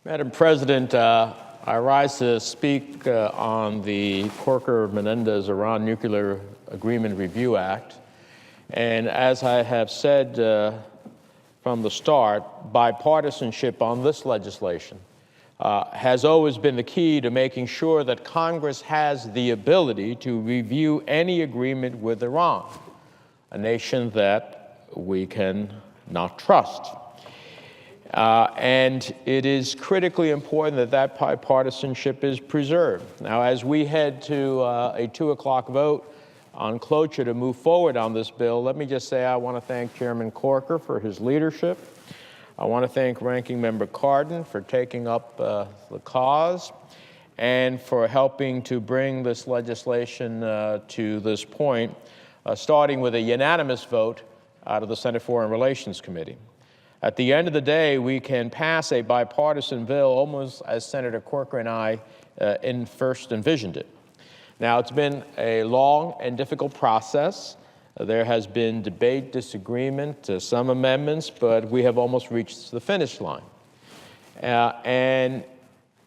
Madam President, I rise to speak on the Corker-Menendez Iran Nuclear Agreement Review Act. And as I have said from the start, bipartisanship on this legislation has always been the key to making sure that Congress has the ability to review any agreement with Iran, a nation that we can not trust. And it is critically important that that bipartisanship is preserved. Now, as we head to a 2 o'clock vote on cloture to move forward on this bill, let me just say I want to thank Chairman Corker for his leadership. I want to thank Ranking Member Cardin for taking up the cause and for helping to bring this legislation to this point, starting with a unanimous vote out of the Senate Foreign Relations Committee. At the end of the day, we can pass a bipartisan bill almost as Senator Corker and I first envisioned it. Now, it's been a long and difficult process. There has been debate, disagreement, some amendments, but we have almost reached the finish line. And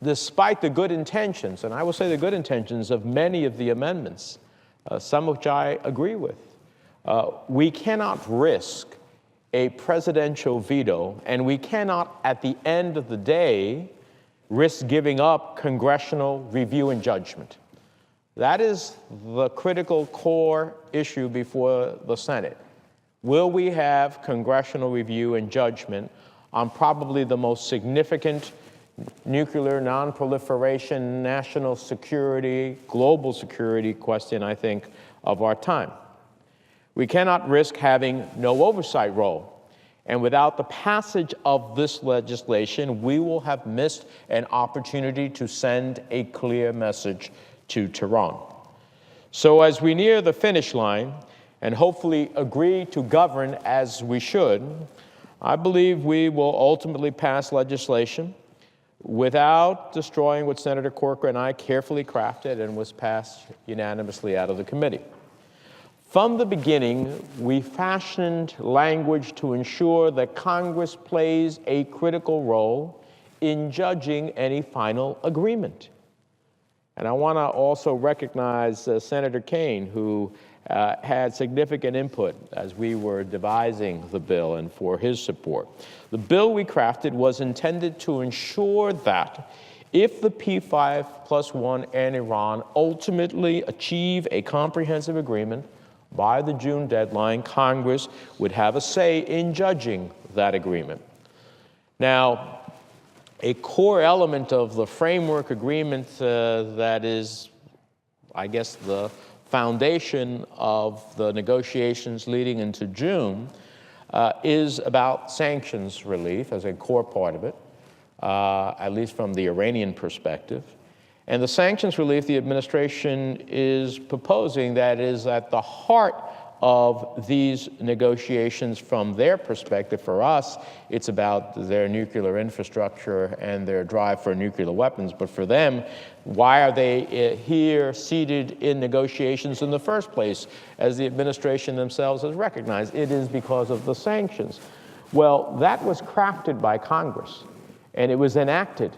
despite the good intentions, and I will say the good intentions of many of the amendments, some of which I agree with, we cannot risk a presidential veto, and we cannot, at the end of the day, risk giving up congressional review and judgment. That is the critical core issue before the Senate. Will we have congressional review and judgment on probably the most significant nuclear non-proliferation, national security, global security question, I think, of our time? We cannot risk having no oversight role. And without the passage of this legislation, we will have missed an opportunity to send a clear message to Tehran. So as we near the finish line and hopefully agree to govern as we should, I believe we will ultimately pass legislation without destroying what Senator Corker and I carefully crafted and was passed unanimously out of the committee. From the beginning, we fashioned language to ensure that Congress plays a critical role in judging any final agreement. And I want to also recognize Senator Kaine, who had significant input as we were devising the bill, and for his support. The bill we crafted was intended to ensure that if the P5+1 and Iran ultimately achieve a comprehensive agreement by the June deadline, Congress would have a say in judging that agreement. Now, a core element of the framework agreement that is, I guess, the foundation of the negotiations leading into June is about sanctions relief as a core part of it, at least from the Iranian perspective. And the sanctions relief the administration is proposing that is at the heart of these negotiations from their perspective. For us, it's about their nuclear infrastructure and their drive for nuclear weapons. But for them, why are they here seated in negotiations in the first place? As the administration themselves has recognized, it is because of the sanctions. Well, that was crafted by Congress, and it was enacted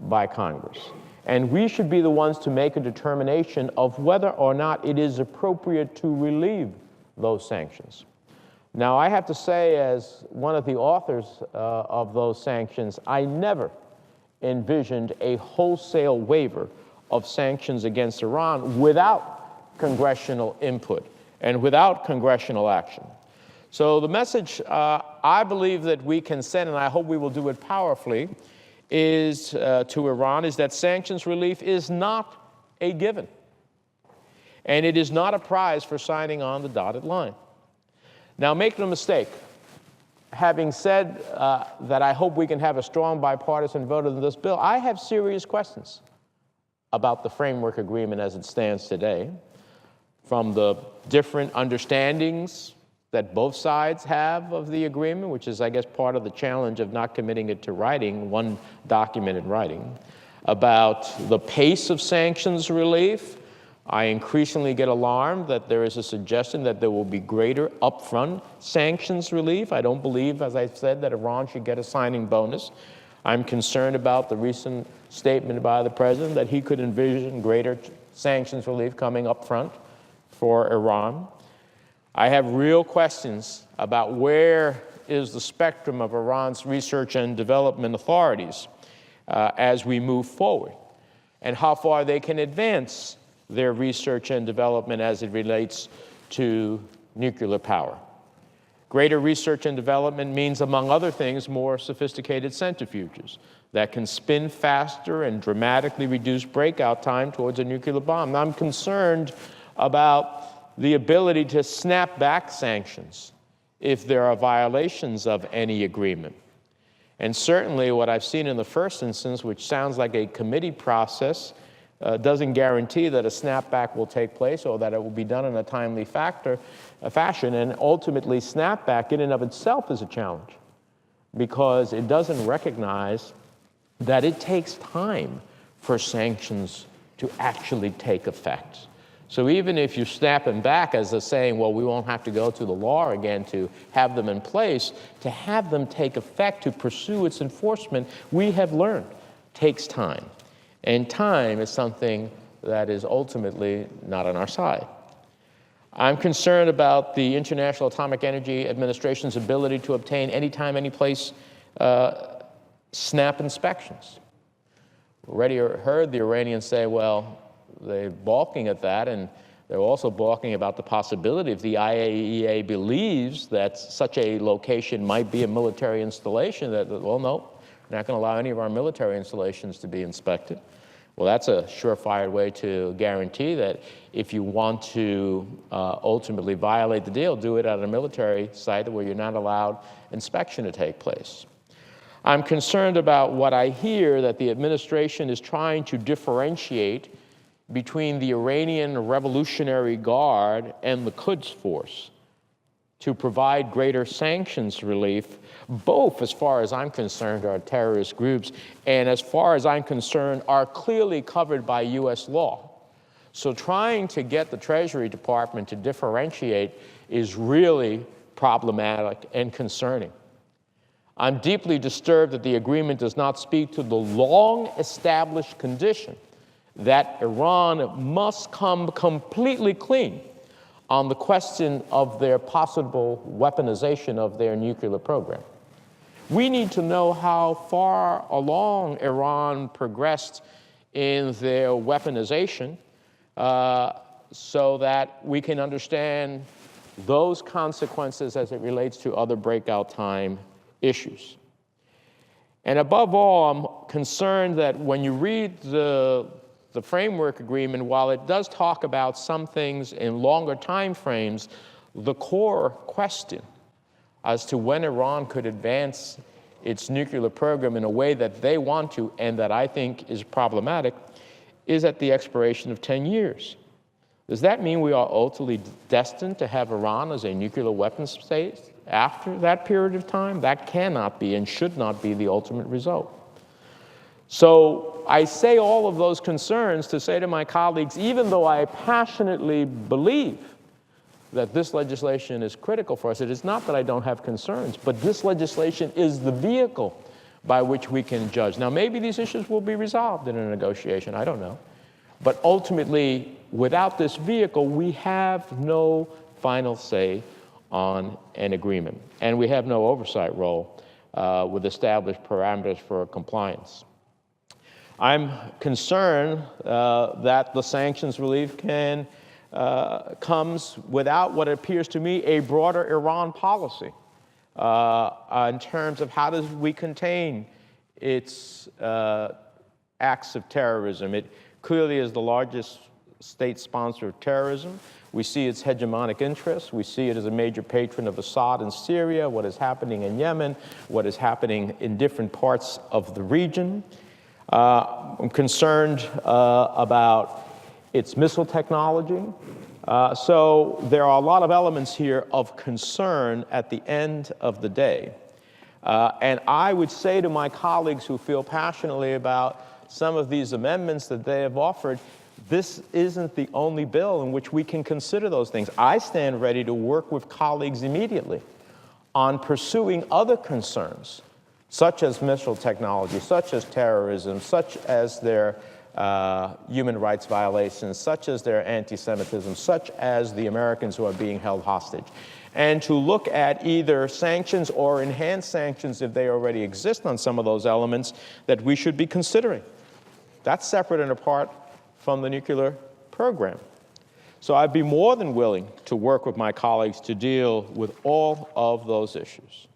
by Congress. And we should be the ones to make a determination of whether or not it is appropriate to relieve those sanctions. Now, I have to say, as one of the authors of those sanctions, I never envisioned a wholesale waiver of sanctions against Iran without congressional input and without congressional action. So the message I believe that we can send, and I hope we will do it powerfully, is to Iran is that sanctions relief is not a given. And it is not a prize for signing on the dotted line. Now, make no mistake, having said that I hope we can have a strong bipartisan vote on this bill, I have serious questions about the framework agreement as it stands today, from the different understandings that both sides have of the agreement, which is, I guess, part of the challenge of not committing it to writing, one document in writing, about the pace of sanctions relief. I increasingly get alarmed that there is a suggestion that there will be greater upfront sanctions relief. I don't believe, as I said, that Iran should get a signing bonus. I'm concerned about the recent statement by the president that he could envision greater sanctions relief coming up front for Iran. I have real questions about where is the spectrum of Iran's research and development authorities as we move forward, and how far they can advance their research and development as it relates to nuclear power. Greater research and development means, among other things, more sophisticated centrifuges that can spin faster and dramatically reduce breakout time towards a nuclear bomb. Now, I'm concerned about the ability to snap back sanctions if there are violations of any agreement. And certainly what I've seen in the first instance, which sounds like a committee process, doesn't guarantee that a snapback will take place or that it will be done in a timely fashion. And ultimately, snapback in and of itself is a challenge because it doesn't recognize that it takes time for sanctions to actually take effect. So even if you snap them back as a saying, well, we won't have to go to the law again to have them in place, to have them take effect, to pursue its enforcement, we have learned takes time. And time is something that is ultimately not on our side. I'm concerned about the International Atomic Energy Administration's ability to obtain anytime, anyplace snap inspections. We already heard the Iranians say, well, they're balking at that, and they're also balking about the possibility if the IAEA believes that such a location might be a military installation, that, well, no, we're not going to allow any of our military installations to be inspected. Well, that's a surefire way to guarantee that if you want to ultimately violate the deal, do it at a military site where you're not allowed inspection to take place. I'm concerned about what I hear that the administration is trying to differentiate between the Iranian Revolutionary Guard and the Quds Force to provide greater sanctions relief. Both, as far as I'm concerned, are terrorist groups, and as far as I'm concerned, are clearly covered by U.S. law. So trying to get the Treasury Department to differentiate is really problematic and concerning. I'm deeply disturbed that the agreement does not speak to the long-established condition that Iran must come completely clean on the question of their possible weaponization of their nuclear program. We need to know how far along Iran progressed in their weaponization so that we can understand those consequences as it relates to other breakout time issues. And above all, I'm concerned that when you read the framework agreement, while it does talk about some things in longer time frames, the core question as to when Iran could advance its nuclear program in a way that they want to and that I think is problematic is at the expiration of 10 years. Does that mean we are ultimately destined to have Iran as a nuclear weapons state after that period of time? That cannot be and should not be the ultimate result. So I say all of those concerns to say to my colleagues, even though I passionately believe that this legislation is critical for us, it is not that I don't have concerns, but this legislation is the vehicle by which we can judge. Now, maybe these issues will be resolved in a negotiation, I don't know. But ultimately, without this vehicle, we have no final say on an agreement, and we have no oversight role with established parameters for compliance. I'm concerned that the sanctions relief comes without what appears to me a broader Iran policy in terms of how does we contain its acts of terrorism. It clearly is the largest state sponsor of terrorism. We see its hegemonic interests. We see it as a major patron of Assad in Syria, what is happening in Yemen, what is happening in different parts of the region. I'm concerned about its missile technology. So there are a lot of elements here of concern at the end of the day. And I would say to my colleagues who feel passionately about some of these amendments that they have offered, this isn't the only bill in which we can consider those things. I stand ready to work with colleagues immediately on pursuing other concerns such as missile technology, such as terrorism, such as their human rights violations, such as their anti-Semitism, such as the Americans who are being held hostage, and to look at either sanctions or enhanced sanctions if they already exist on some of those elements that we should be considering. That's separate and apart from the nuclear program. So I'd be more than willing to work with my colleagues to deal with all of those issues.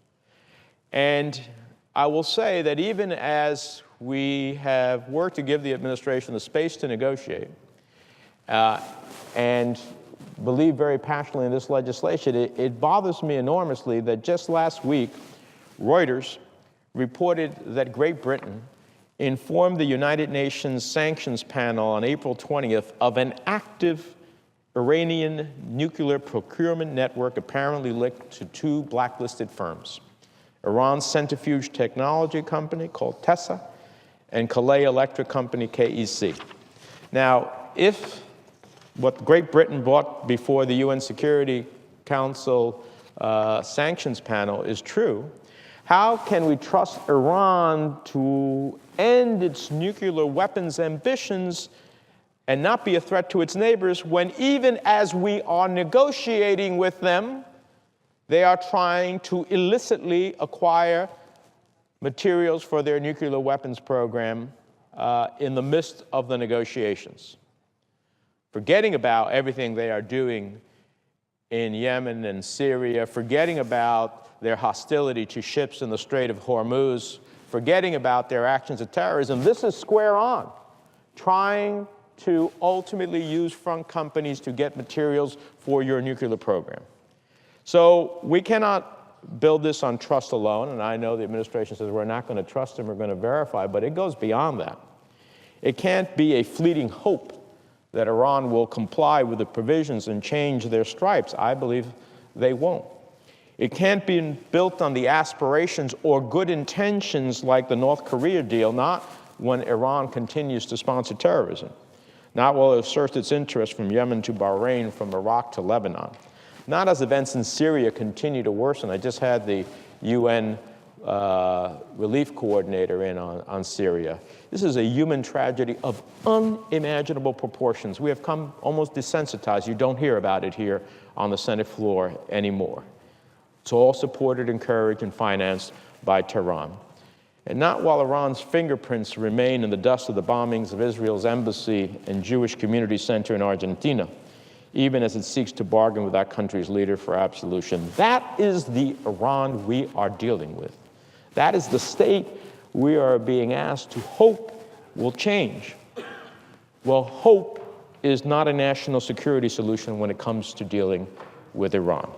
And I will say that even as we have worked to give the administration the space to negotiate and believe very passionately in this legislation, it bothers me enormously that just last week, Reuters reported that Great Britain informed the United Nations Sanctions Panel on April 20th of an active Iranian nuclear procurement network apparently linked to two blacklisted firms, Iran's centrifuge technology company called TESA and Calais Electric Company, KEC. Now, if what Great Britain brought before the UN Security Council sanctions panel is true, how can we trust Iran to end its nuclear weapons ambitions and not be a threat to its neighbors when even as we are negotiating with them, they are trying to illicitly acquire materials for their nuclear weapons program in the midst of the negotiations, forgetting about everything they are doing in Yemen and Syria, forgetting about their hostility to ships in the Strait of Hormuz, forgetting about their actions of terrorism. This is square on, trying to ultimately use front companies to get materials for your nuclear program. So we cannot build this on trust alone, and I know the administration says we're not going to trust them, we're going to verify, but it goes beyond that. It can't be a fleeting hope that Iran will comply with the provisions and change their stripes. I believe they won't. It can't be built on the aspirations or good intentions like the North Korea deal, not when Iran continues to sponsor terrorism, not while it asserts its interests from Yemen to Bahrain, from Iraq to Lebanon, not as events in Syria continue to worsen. I just had the UN relief coordinator in on Syria. This is a human tragedy of unimaginable proportions. We have come almost desensitized. You don't hear about it here on the Senate floor anymore. It's all supported, encouraged, and financed by Tehran. And not while Iran's fingerprints remain in the dust of the bombings of Israel's embassy and Jewish community center in Argentina, even as it seeks to bargain with that country's leader for absolution. That is the Iran we are dealing with. That is the state we are being asked to hope will change. Well, hope is not a national security solution when it comes to dealing with Iran.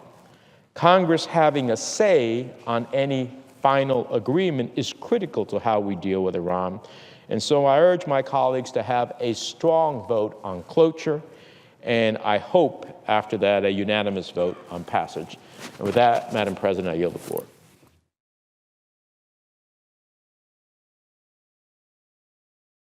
Congress having a say on any final agreement is critical to how we deal with Iran. And so I urge my colleagues to have a strong vote on cloture, and I hope after that a unanimous vote on passage. And with that, Madam President, I yield the floor.